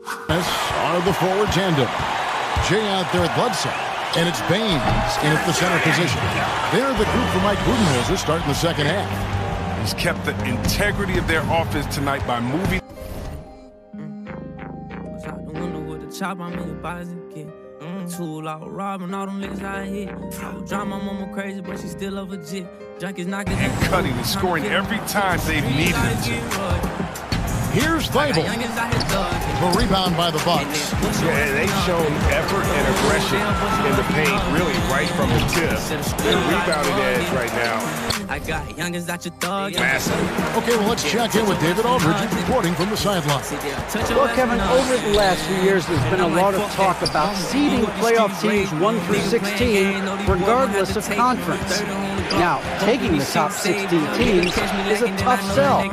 Are the forward tandem. Jay out there at Bledsoe. And it's Baines in at the center position. They're the group for Mike Budenholzer starting the second half. He's kept the integrity of their offense tonight by moving. Chop, I'm in the bodies again. Tool out, robbing all them niggas I hit. I would drive my mama crazy, but she still a legit. Junkies knocking and cutting and scoring every time they've needed it to. Here's Thibault. The rebound by the Bucks. Yeah, they've shown effort and aggression in the paint, really right from the tip. They're rebounding edge right now. I got youngins out your thug. Massive. Okay, well, let's check in with David Aldridge reporting from the sideline. Well, Kevin, over the last few years, there's been a lot of talk about seeding playoff teams 1 through 16, regardless of conference. Now, taking the top 16 teams is a tough sell.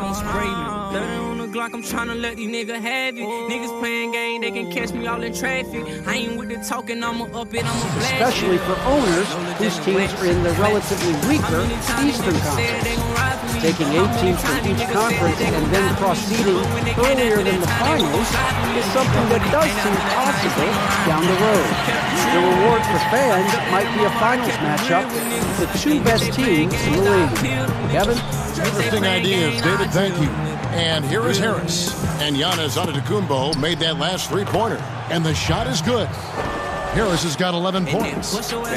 I'm trying to let these niggas have it. Niggas playing game, they can catch me all in traffic. I ain't with the talking, I'ma up it, I'ma blast. Especially for owners whose teams are in the relatively weaker Eastern Conference. Taking 8 teams from each conference and then cross-seeding earlier than the finals is something that does seem possible down the road. The reward for fans might be a finals matchup with the 2 best teams in the league. Kevin? Interesting ideas, David, thank you. And here is Harris. And Giannis Antetokounmpo made that last three-pointer. And the shot is good. Harris has got 11 points.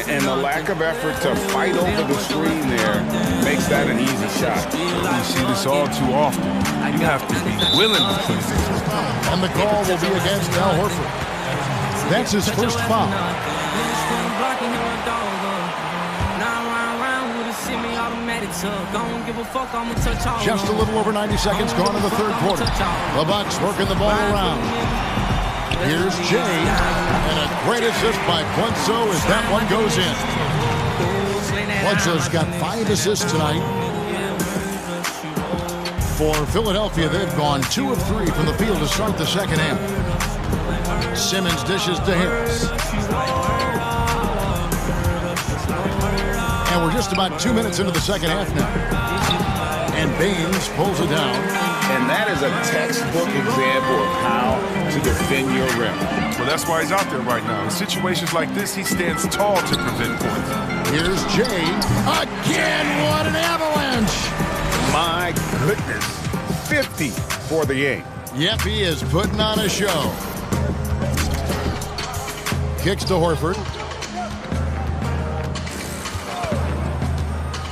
And the lack of effort to fight over the screen there makes that an easy shot. You see this all too often. You have to be willing to play this. And the call will be against Al Horford. That's his first foul. Just a little over 90 seconds gone in the third quarter. The Bucks working the ball around. Here's Jay, and a great assist by Bledsoe as that one goes in. Bledsoe's got 5 assists tonight. For Philadelphia, they've gone 2 of 3 from the field to start the second half. Simmons dishes to Harris. And we're just about 2 minutes into the second half now. And Baines pulls it down. And that is a textbook example of how to defend your rim. Well, that's why he's out there right now. In situations like this, he stands tall to prevent points. Here's Jay. Again, what an avalanche! My goodness. 50 for the 8. Yep, he is putting on a show. Kicks to Horford.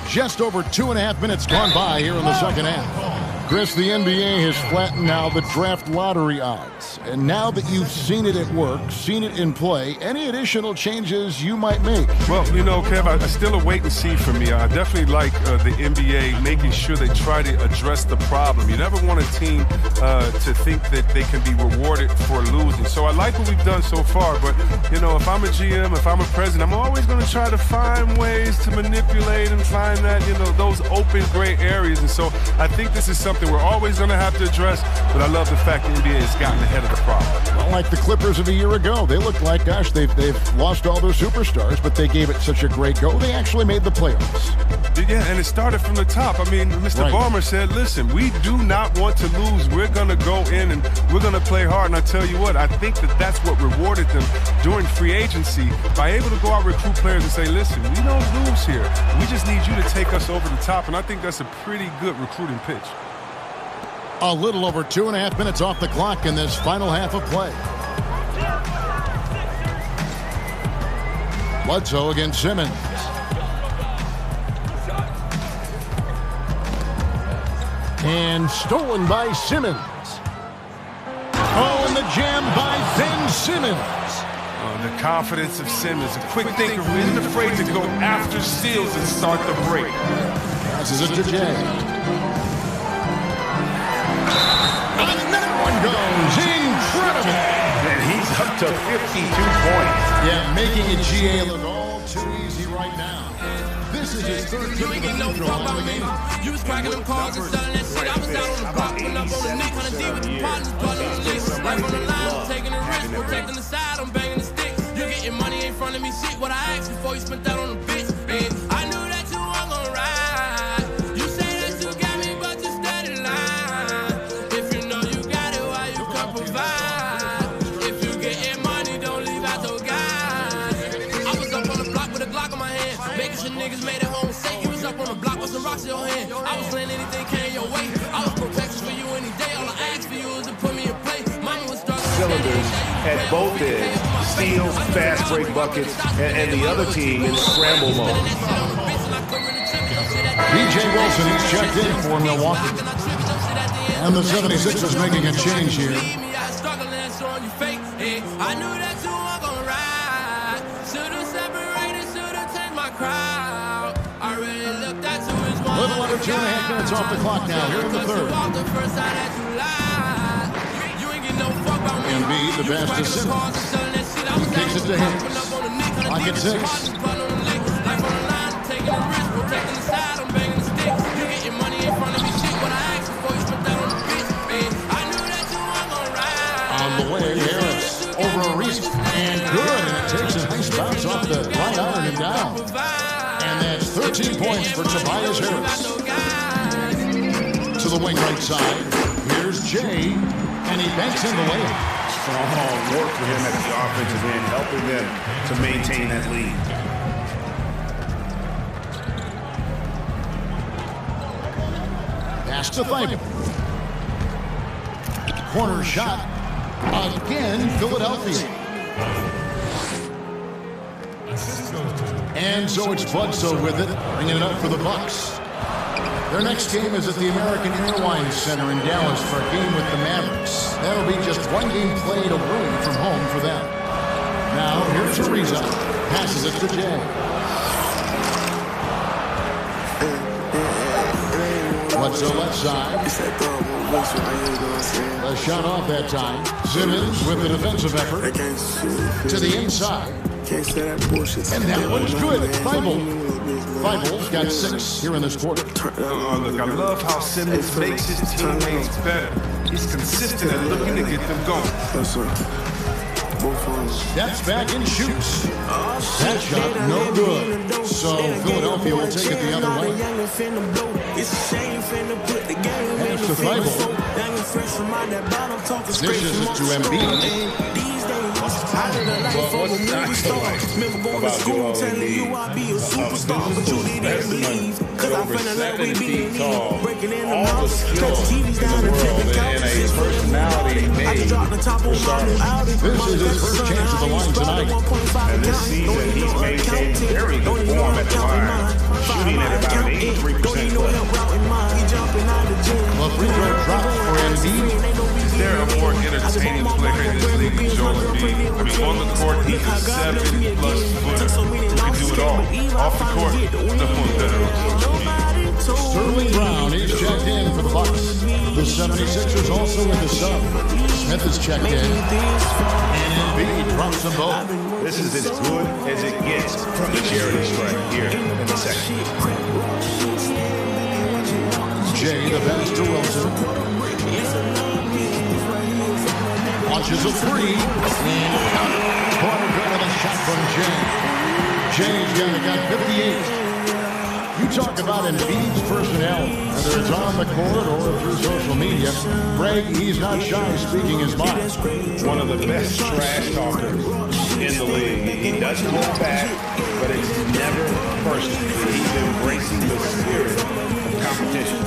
Just over 2.5 minutes gone by here in the second half. Chris, the NBA has flattened now the draft lottery odds. And now that you've seen it at work, seen it in play, any additional changes you might make? Well, you know, Kev, it's still a wait and see for me. I definitely like the NBA making sure they try to address the problem. You never want a team to think that they can be rewarded for losing. So I like what we've done so far. But, you know, if I'm a GM, if I'm a president, I'm always going to try to find ways to manipulate and find that, you know, those open gray areas. And so I think this is something we're always going to have to address, but I love the fact the NBA has gotten ahead of the problem. Well, like the Clippers of a year ago, they looked like, gosh, they've lost all their superstars, but they gave it such a great go. They actually made the playoffs. Yeah, and it started from the top. I mean, Mr. Ballmer said, listen, we do not want to lose. We're going to go in and we're going to play hard. And I tell you what, I think that that's what rewarded them during free agency, by able to go out and recruit players and say, listen, we don't lose here. We just need you to take us over the top. And I think that's a pretty good recruiting pitch. A little over 2.5 minutes off the clock in this final half of play. Bledsoe against Simmons. And stolen by Simmons. Oh, and the jam by Ben Simmons. The confidence of Simmons, a quick thinker who isn't afraid to go after steals and start the break. Passes it to Jay. Another one goes. Incredible. And he's up to 52 points. Yeah, making it G.A. look all too easy right now. This is his third kill in the neutral on the game. You was cracking them cars and selling that shit. I was out on the block, pulling up on the neck, 100 deep with the partners, button the list. Life on the line, I'm taking the risk, protecting the side, I'm banging the stick. You getting money in front of me, shit. What I asked before you spent that on the bitch. And I knew that you weren't gonna ride. You say that you got me, but you steady lying. If you know you got it, why you can't provide? Niggas made it home safe. You was up on the block with some rocks in your hand. I was playing anything came your way. I was protected for you any day. All I asked for you was to put me in play. Mama was struggling. Cylinders at both ends, steals, fast break buckets, and the other team in scramble mode. B.J. Wilson is checked in for Milwaukee. And the 76ers making a change here. I knew that you weren't gonna ride. Should've separated, should've changed my crowd. I really looked at you as one. Little under 2.5 minutes off the clock now here in the third. Embiid, the pass to Simmons. He takes it to Harris. Pocket 6. On the way, Harris over a wrist and good. And it takes a nice bounce off the right iron and down. And that's 13 points for Tobias Harris. To the wing right side. Here's Jay, and he banks in the layup. Strong work for him at the offensive end, helping them to maintain that lead. Pass to Thibault. Corner shot. Again, Philadelphia. And so it's Bledsoe with it, bringing it up for the Bucks. Their next game is at the American Airlines Center in Dallas for a game with the Mavericks. That'll be just one game played away from home for them. Now, here's Ariza. Passes it to Jay. Bledsoe left side. A shot off that time. Simmons with the defensive effort. To the inside. And that one's good. Thibault's got 6 here in this quarter. Look, I love how Simmons makes his teammates better. He's consistent at looking to get them going. Steps back and shoots. That shot, no good. So Philadelphia will take it the other way. Pass to Thibault. Dishes it to Embiid. Well, what's not to like about G.O.A.T? A physical specimen at over 7 feet tall, all the skill in the world, and a personality made for starters. This is his first chance at the line tonight. And this season, he's maintained very good form at the line, shooting at about an 83% clip. The free throw drops for Embiid. Is there a more entertaining player in this league than Joel Embiid? I mean, on the court, he's a 7+ footer who can do it all. Off the court, the one better on social media. Sterling Brown is checked in for the Bucks. The 76ers also in the sub. Smith is checked in. And Embiid drops them both. This is as good as it gets from the charity strike here in the second. Jay, the pass to Wilson. Launches a 3. And corner good with a shot from Jay. Jay's got 58. You talk about Embiid's personality, whether it's on the court or through social media. Greg, he's not shy speaking his mind. One of the best trash talkers in the league. He doesn't hold back, but it's never personal. He's embracing the spirit of competition.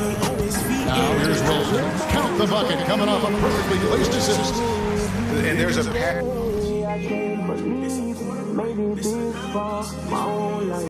Now here's Wilson. Count the bucket coming off a perfectly placed assist. And there's a pass.